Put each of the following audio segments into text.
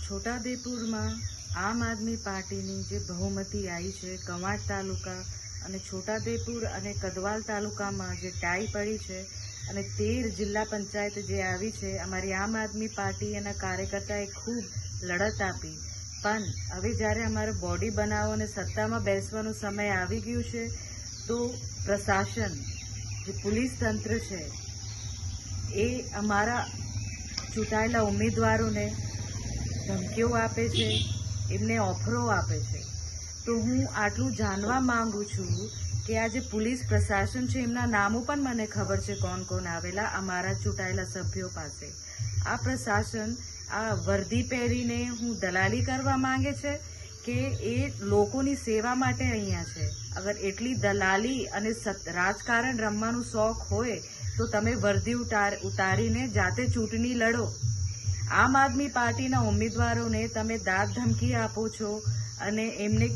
છોટાઉદેપુરમાં આમ આદમી પાર્ટીની જે બહુમતી આવી છે, કવાંટ તાલુકા અને છોટાઉદેપુર અને કદવાલ તાલુકામાં જે ટાઈ પડી છે અને 13 જિલ્લા પંચાયત જે આવી છે, અમારી આમ આદમી પાર્ટી એના કાર્યકર્તાએ ખૂબ લડત આપી. પણ હવે જ્યારે અમારે બોડી બનાવો અને સત્તામાં બેસવાનો સમય આવી ગયું છે, તો પ્રશાસન જે પોલીસ તંત્ર છે એ અમારા ચૂંટાયેલા ઉમેદવારોને ધમકીઓ આપે છે, એમને ઓફરો આપે છે. તો હું આટલું જાણવા માંગુ છું કે આ જે પોલીસ પ્રશાસન છે એમના નામો પણ મને ખબર છે કોણ કોણ આવેલા અમારા ચૂંટાયેલા સભ્યો પાસે. આ પ્રશાસન આ વર્દી પહેરીને હું દલાલી કરવા માંગે છે કે એ લોકોની સેવા માટે અહીંયા છે. અગર એટલી દલાલી અને રાજકારણ રમવાનું શોખ હોય તો તમે વર્દી ઉતારીને જાતે ચૂંટણી લડો. આમ આદમી પાર્ટીના ઉમેદવારોને તમે દાદ ધમકી આપો છો અને એમને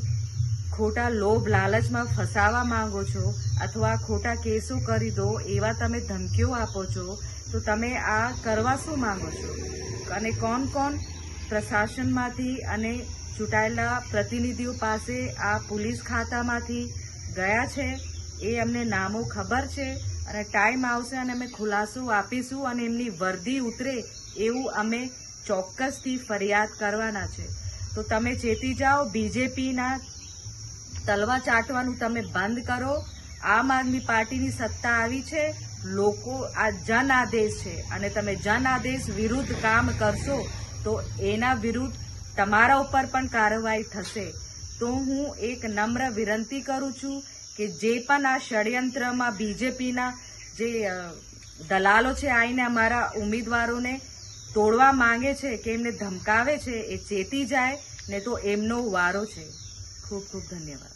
ખોટા લોભ લાલચમાં ફસાવા માંગો છો અથવા ખોટા કેસો કરી દો એવા તમે ધમકીઓ આપો છો, તો તમે આ કરવા શું માંગો છો? અને કોણ કોણ પ્રશાસનમાંથી અને ચૂંટાયેલા પ્રતિનિધિઓ પાસે આ પોલીસ ખાતામાંથી ગયા છે એ અમને નામો ખબર છે અને ટાઈમ આવશે અને અમે ખુલાસો આપીશું અને એમની વર્દી ઉતરે એવું અમે ચોક્કસથી ફરિયાદ કરવાના છે. તો તમે ચેતી જાઓ, બીજેપીના તલવા ચાટવાનું તમે બંધ કરો. આમ આદમી પાર્ટીની સત્તા આવી છે, લોકો આ જન આદેશ છે અને તમે જન આદેશ વિરુદ્ધ કામ કરશો તો એના વિરુદ્ધ તમારા ઉપર પણ કાર્યવાહી થશે. તો હું એક નમ્ર વિનંતી કરું છું કે જે પણ આ ષડયંત્રમાં બીજેપીના જે દલાલો છે આવીને અમારા ઉમેદવારોને તોડવા માંગે છે કે એમને ધમકાવે છે એ ચેતી જાય, ને તો એમનો વારો છે. ખૂબ ખૂબ ધન્યવાદ.